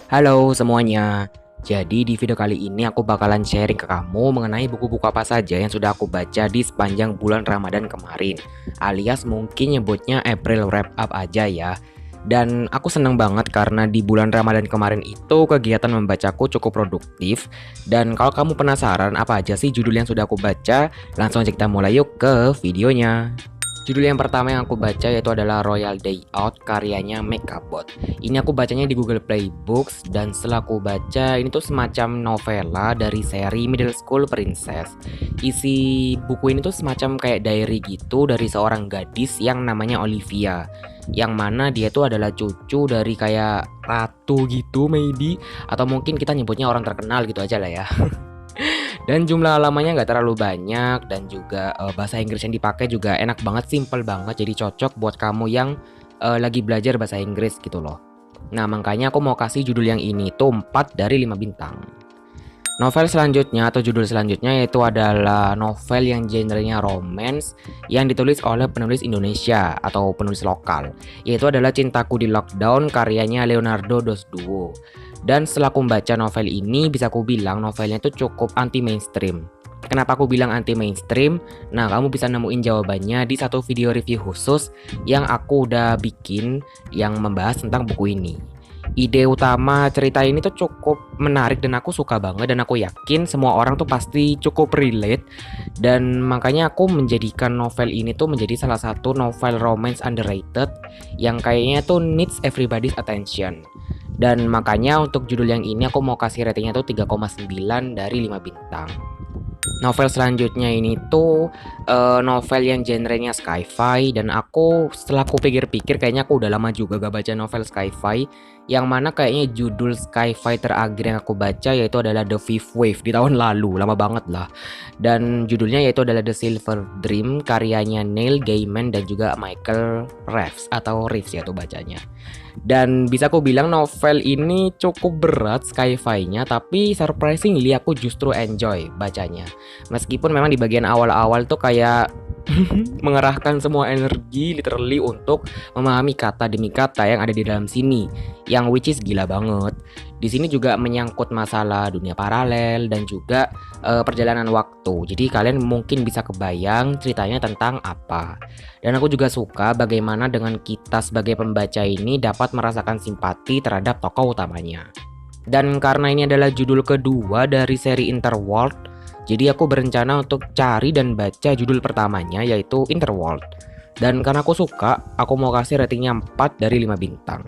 Halo semuanya. Jadi di video kali ini aku bakalan sharing ke kamu mengenai buku-buku apa saja yang sudah aku baca di sepanjang bulan Ramadan kemarin. Alias mungkin nyebutnya April Wrap Up aja ya. Dan aku seneng banget karena di bulan Ramadan kemarin itu kegiatan membacaku cukup produktif. Dan kalau kamu penasaran apa aja sih judul yang sudah aku baca, langsung aja kita mulai yuk ke videonya. Judul yang pertama yang aku baca yaitu adalah Royal Day Out karyanya Mekabot. Ini aku bacanya di Google Play Books dan setelah aku baca ini tuh semacam novela dari seri Middle School Princess. Isi buku ini tuh semacam kayak diary gitu dari seorang gadis yang namanya Olivia. Yang mana dia tuh adalah cucu dari kayak ratu gitu maybe, atau mungkin kita nyebutnya orang terkenal gitu aja lah ya. Dan jumlah halamannya nggak terlalu banyak dan juga bahasa Inggris yang dipakai juga enak banget, simple banget, jadi cocok buat kamu yang lagi belajar bahasa Inggris gitu loh. Nah makanya aku mau kasih judul yang ini tuh 4 dari 5 bintang. Novel selanjutnya atau judul selanjutnya yaitu adalah novel yang genrenya romance yang ditulis oleh penulis Indonesia atau penulis lokal, yaitu adalah Cintaku di Lockdown karyanya Leonardo Dos Duo. Dan setelah aku membaca novel ini bisa aku bilang novelnya itu cukup anti mainstream. Kenapa aku bilang anti mainstream? Nah, kamu bisa nemuin jawabannya di satu video review khusus yang aku udah bikin yang membahas tentang buku ini. Ide utama cerita ini tuh cukup menarik dan aku suka banget dan aku yakin semua orang tuh pasti cukup relate, dan makanya aku menjadikan novel ini tuh menjadi salah satu novel romance underrated yang kayaknya tuh needs everybody's attention. Dan makanya untuk judul yang ini aku mau kasih ratingnya tuh 3,9 dari 5 bintang. Novel selanjutnya ini tuh novel yang genrenya sci-fi, dan aku setelah aku pikir-pikir kayaknya aku udah lama juga gak baca novel sci-fi, yang mana kayaknya judul sci-fi terakhir yang aku baca yaitu adalah The Fifth Wave di tahun lalu, lama banget lah. Dan judulnya yaitu adalah The Silver Dream karyanya Neil Gaiman dan juga Michael Reeves atau Reeves ya tuh bacanya. Dan bisa aku bilang novel ini cukup berat sci-fi-nya, tapi surprisingly aku justru enjoy bacanya. Meskipun memang di bagian awal-awal tuh kayak mengerahkan semua energi literally untuk memahami kata demi kata yang ada di dalam sini, yang which is gila banget. Di sini juga menyangkut masalah dunia paralel dan juga perjalanan waktu. Jadi kalian mungkin bisa kebayang ceritanya tentang apa. Dan aku juga suka bagaimana dengan kita sebagai pembaca ini dapat merasakan simpati terhadap tokoh utamanya. Dan karena ini adalah judul kedua dari seri Interworld, jadi aku berencana untuk cari dan baca judul pertamanya yaitu Interworld. Dan karena aku suka, aku mau kasih ratingnya 4 dari 5 bintang.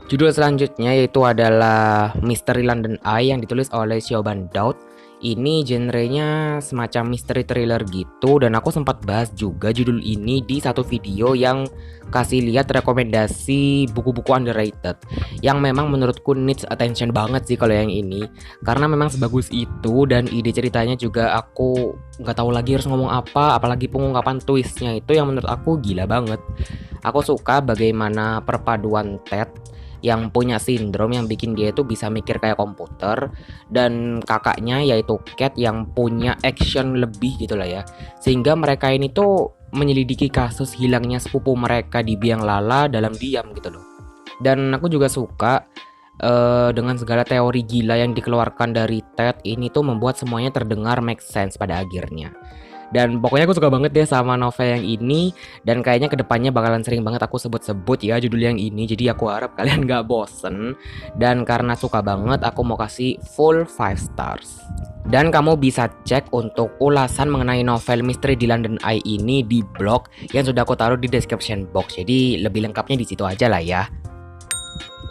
Judul selanjutnya yaitu adalah Mystery London Eye yang ditulis oleh Siobhan Daud. Ini genrenya semacam mystery thriller gitu, dan aku sempat bahas juga judul ini di satu video yang kasih lihat rekomendasi buku-buku underrated yang memang menurutku needs attention banget sih kalau yang ini, karena memang sebagus itu dan ide ceritanya juga aku nggak tahu lagi harus ngomong apa, apalagi pengungkapan twistnya itu yang menurut aku gila banget. Aku suka bagaimana perpaduan Ted yang punya sindrom yang bikin dia itu bisa mikir kayak komputer, dan kakaknya yaitu Cat yang punya action lebih gitu lah ya, sehingga mereka ini tuh menyelidiki kasus hilangnya sepupu mereka di biang lala dalam diam gitu loh. Dan aku juga suka dengan segala teori gila yang dikeluarkan dari Ted ini tuh membuat semuanya terdengar make sense pada akhirnya. Dan pokoknya aku suka banget deh sama novel yang ini, dan kayaknya kedepannya bakalan sering banget aku sebut-sebut ya judul yang ini, jadi aku harap kalian gak bosen. Dan karena suka banget aku mau kasih full 5 stars. Dan kamu bisa cek untuk ulasan mengenai novel Misteri di London Eye ini di blog yang sudah aku taruh di description box, jadi lebih lengkapnya di situ aja lah ya.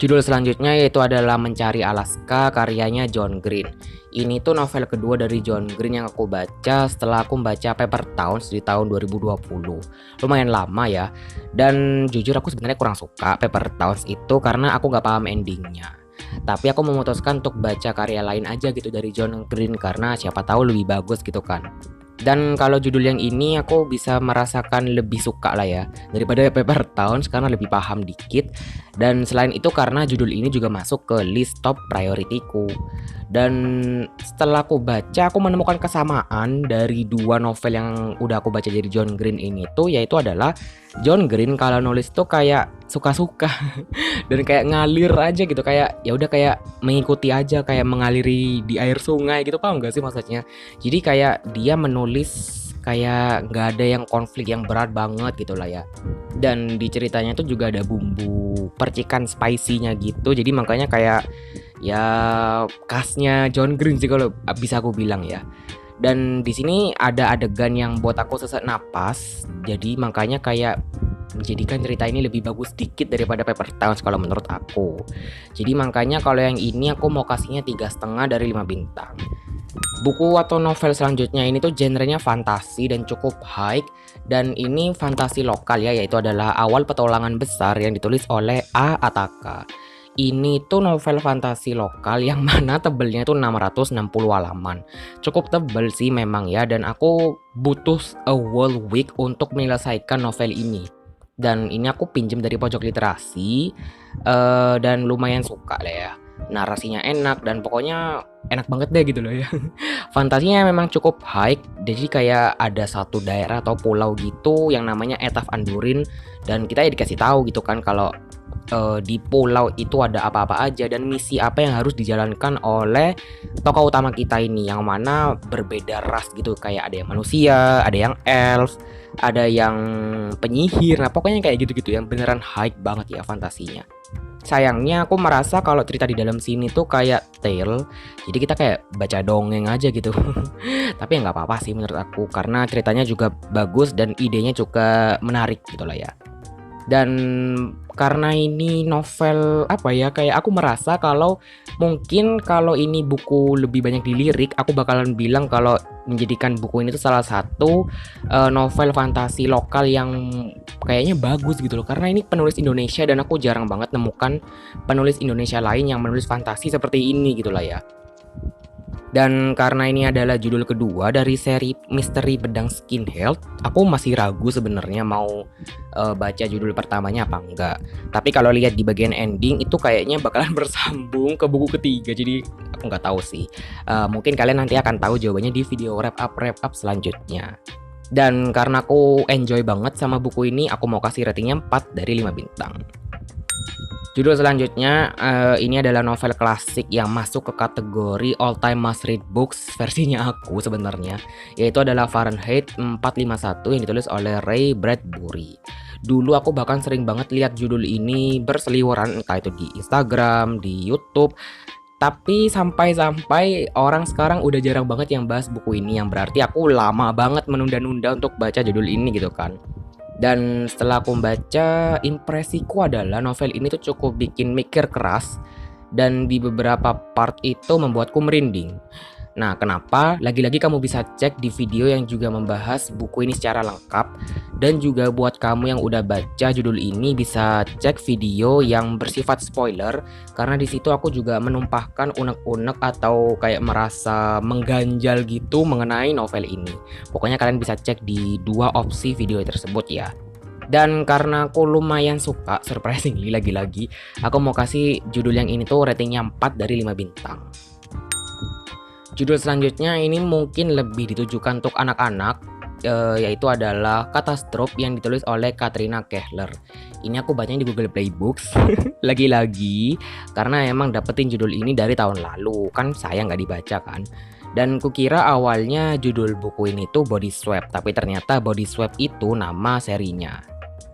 Judul selanjutnya yaitu adalah Mencari Alaska karyanya John Green. Ini tuh novel kedua dari John Green yang aku baca setelah aku membaca Paper Towns di tahun 2020. Lumayan lama ya. Dan jujur aku sebenarnya kurang suka Paper Towns itu karena aku gak paham endingnya. Tapi aku memutuskan untuk baca karya lain aja gitu dari John Green karena siapa tahu lebih bagus gitu kan. Dan kalau judul yang ini aku bisa merasakan lebih suka lah ya daripada Paper Towns karena lebih paham dikit. Dan selain itu karena judul ini juga masuk ke list top priority ku. Dan setelah aku baca, aku menemukan kesamaan dari dua novel yang udah aku baca dari John Green ini tuh, yaitu adalah John Green kalau nulis tuh kayak suka-suka dan kayak ngalir aja gitu, kayak ya udah kayak mengikuti aja, kayak mengaliri di air sungai gitu, paham gak sih maksudnya? Jadi kayak dia menulis kayak nggak ada yang konflik yang berat banget gitu lah ya. Dan di ceritanya tuh juga ada bumbu percikan spicy-nya gitu. Jadi makanya kayak ya khasnya John Green sih kalau bisa aku bilang ya. Dan di sini ada adegan yang buat aku sesak napas. Jadi makanya kayak menjadikan cerita ini lebih bagus sedikit daripada Paper Towns kalau menurut aku. Jadi makanya kalau yang ini aku mau kasihnya 3,5 dari 5 bintang. Buku atau novel selanjutnya ini tuh genrenya fantasi dan cukup high, dan ini fantasi lokal ya, yaitu adalah Awal Petualangan Besar yang ditulis oleh A. Ataka. Ini tuh novel fantasi lokal yang mana tebelnya itu 660 halaman. Cukup tebel sih memang ya, dan aku butuh a whole week untuk menyelesaikan novel ini. Dan ini aku pinjem dari pojok literasi, dan lumayan suka lah ya. Narasinya enak dan pokoknya enak banget deh gitu loh ya. Fantasinya memang cukup high, jadi kayak ada satu daerah atau pulau gitu yang namanya Etaf Andurin, dan kita ya dikasih tahu gitu kan kalau di pulau itu ada apa-apa aja dan misi apa yang harus dijalankan oleh tokoh utama kita ini, yang mana berbeda ras gitu, kayak ada yang manusia, ada yang elf, ada yang penyihir. Nah pokoknya kayak gitu-gitu yang beneran high banget ya fantasinya. Sayangnya aku merasa kalau cerita di dalam sini tuh kayak tale, jadi kita kayak baca dongeng aja gitu. Tapi ya nggak apa-apa sih menurut aku, karena ceritanya juga bagus dan idenya juga menarik gitu lah ya. Dan karena ini novel apa ya, kayak aku merasa kalau mungkin kalau ini buku lebih banyak dilirik, aku bakalan bilang kalau menjadikan buku ini tuh salah satu novel fantasi lokal yang kayaknya bagus gitu loh, karena ini penulis Indonesia dan aku jarang banget nemukan penulis Indonesia lain yang menulis fantasi seperti ini gitu lah ya. Dan karena ini adalah judul kedua dari seri Misteri Pedang Skin Health, aku masih ragu sebenarnya mau baca judul pertamanya apa enggak. Tapi kalau lihat di bagian ending itu kayaknya bakalan bersambung ke buku ketiga, jadi aku nggak tahu sih. Mungkin kalian nanti akan tahu jawabannya di video wrap up selanjutnya. Dan karena aku enjoy banget sama buku ini, aku mau kasih ratingnya 4 dari 5 bintang. Judul selanjutnya ini adalah novel klasik yang masuk ke kategori all time must read books versinya aku sebenarnya, yaitu adalah Fahrenheit 451 yang ditulis oleh Ray Bradbury. Dulu aku bahkan sering banget lihat judul ini berseliweran, entah itu di Instagram, di YouTube. Tapi sampai orang sekarang udah jarang banget yang bahas buku ini, yang berarti aku lama banget menunda-nunda untuk baca judul ini gitu kan. Dan setelah aku membaca, impresiku adalah novel ini tuh cukup bikin mikir keras, dan di beberapa part itu membuatku merinding. Nah, kenapa? Lagi-lagi kamu bisa cek di video yang juga membahas buku ini secara lengkap. Dan juga buat kamu yang udah baca judul ini bisa cek video yang bersifat spoiler, karena di situ aku juga menumpahkan unek-unek atau kayak merasa mengganjal gitu mengenai novel ini. Pokoknya kalian bisa cek di dua opsi video tersebut ya. Dan karena aku lumayan suka, surprisingly lagi-lagi, aku mau kasih judul yang ini tuh ratingnya 4 dari 5 bintang. Judul selanjutnya ini mungkin lebih ditujukan untuk anak-anak, yaitu adalah Katastrof yang ditulis oleh Katrina Kehler. Ini aku bacanya di Google Play Books lagi-lagi, karena emang dapetin judul ini dari tahun lalu, kan saya nggak dibaca kan. Dan kukira awalnya judul buku ini tuh Body Swap, tapi ternyata Body Swap itu nama serinya.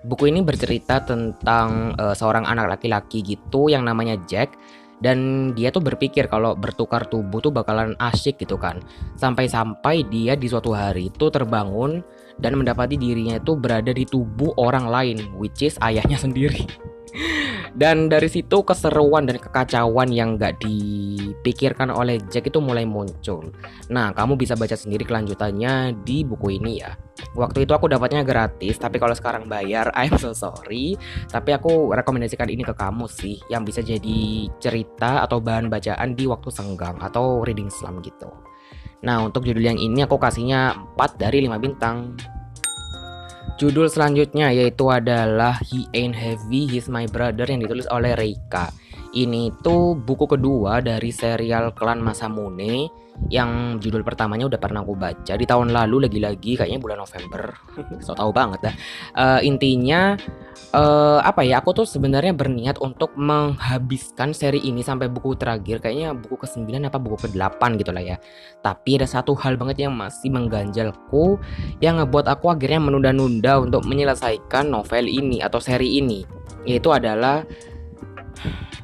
Buku ini bercerita tentang seorang anak laki-laki gitu yang namanya Jack. Dan dia tuh berpikir kalau bertukar tubuh tuh bakalan asyik gitu kan. Sampai-sampai dia di suatu hari itu terbangun dan mendapati dirinya itu berada di tubuh orang lain, which is ayahnya sendiri. Dan dari situ keseruan dan kekacauan yang gak dipikirkan oleh Jack itu mulai muncul. Nah, kamu bisa baca sendiri kelanjutannya di buku ini ya. Waktu itu aku dapatnya gratis, tapi kalau sekarang bayar, I'm so sorry. Tapi aku rekomendasikan ini ke kamu sih, yang bisa jadi cerita atau bahan bacaan di waktu senggang atau reading slump gitu. Nah, untuk judul yang ini aku kasihnya 4 dari 5 bintang. Judul selanjutnya yaitu adalah He Ain't Heavy, He's My Brother yang ditulis oleh Reika. Ini tuh buku kedua dari serial Klan Masamune yang judul pertamanya udah pernah aku baca di tahun lalu, lagi-lagi kayaknya bulan November. So tahu banget dah. Intinya apa ya, aku tuh sebenarnya berniat untuk menghabiskan seri ini sampai buku terakhir, kayaknya buku ke-9 apa buku ke-8 gitu lah ya. Tapi ada satu hal banget yang masih mengganjalku, yang ngebuat aku akhirnya menunda-nunda untuk menyelesaikan novel ini atau seri ini, yaitu adalah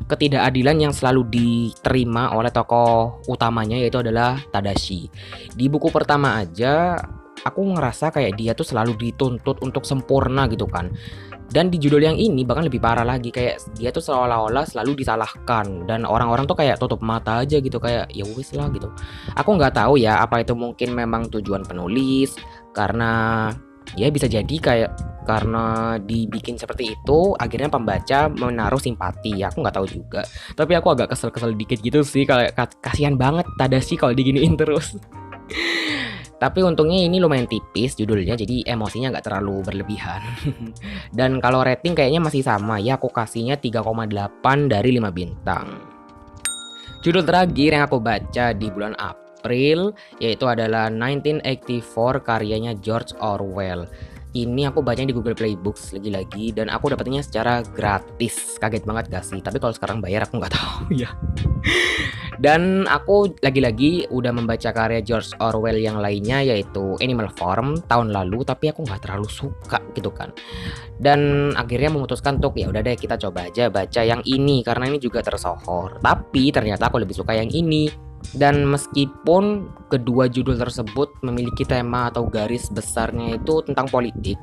ketidakadilan yang selalu diterima oleh tokoh utamanya, yaitu adalah Tadashi. Di buku pertama aja aku ngerasa kayak dia tuh selalu dituntut untuk sempurna gitu kan. Dan di judul yang ini bahkan lebih parah lagi, kayak dia tuh seolah-olah selalu disalahkan dan orang-orang tuh kayak tutup mata aja gitu, kayak ya wis lah gitu. Aku nggak tahu ya apa itu mungkin memang tujuan penulis, karena ya bisa jadi kayak karena dibikin seperti itu akhirnya pembaca menaruh simpati, ya aku nggak tahu juga. Tapi aku agak kesel-kesel dikit gitu sih, kalau kasihan banget Tadashi kalau diginiin terus. Tapi untungnya ini lumayan tipis judulnya, jadi emosinya nggak terlalu berlebihan. Dan kalau rating kayaknya masih sama ya, aku kasihnya 3,8 dari 5 bintang. Judul terakhir yang aku baca di bulan April yaitu adalah 1984 karyanya George Orwell. Ini aku bacanya di Google Play Books lagi-lagi, dan aku dapetnya secara gratis. Kaget banget gak sih? Tapi kalau sekarang bayar aku nggak tahu ya. Dan aku lagi-lagi udah membaca karya George Orwell yang lainnya yaitu Animal Farm tahun lalu, tapi aku nggak terlalu suka gitu kan. Dan akhirnya memutuskan untuk ya udah deh kita coba aja baca yang ini karena ini juga tersohor. Tapi ternyata aku lebih suka yang ini. Dan meskipun kedua judul tersebut memiliki tema atau garis besarnya itu tentang politik,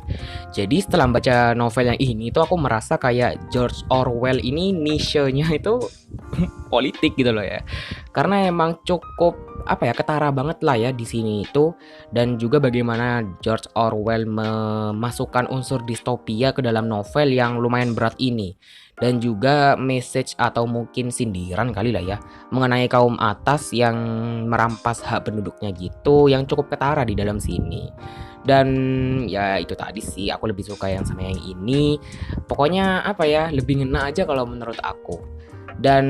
jadi setelah baca novel yang ini tuh aku merasa kayak George Orwell ini niche-nya itu politik gitu loh ya. Karena emang cukup apa ya, ketara banget lah ya di sini itu, dan juga bagaimana George Orwell memasukkan unsur distopia ke dalam novel yang lumayan berat ini, dan juga message atau mungkin sindiran kali lah ya mengenai kaum atas yang merampas hak penduduknya gitu, yang cukup ketara di dalam sini. Dan ya itu tadi sih, aku lebih suka yang sama yang ini. Pokoknya apa ya, lebih ngena aja kalau menurut aku. Dan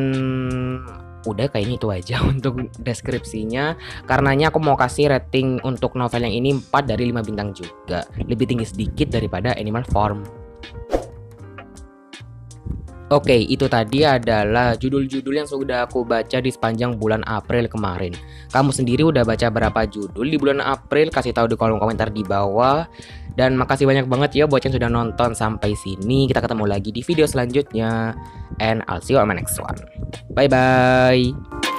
udah kayaknya itu aja untuk deskripsinya. Karenanya aku mau kasih rating untuk novel yang ini 4 dari 5 bintang juga. Lebih tinggi sedikit daripada Animal Farm. Oke, itu tadi adalah judul-judul yang sudah aku baca di sepanjang bulan April kemarin. Kamu sendiri udah baca berapa judul di bulan April? Kasih tahu di kolom komentar di bawah. Dan makasih banyak banget ya buat yang sudah nonton sampai sini. Kita ketemu lagi di video selanjutnya. And I'll see you on my next one. Bye-bye.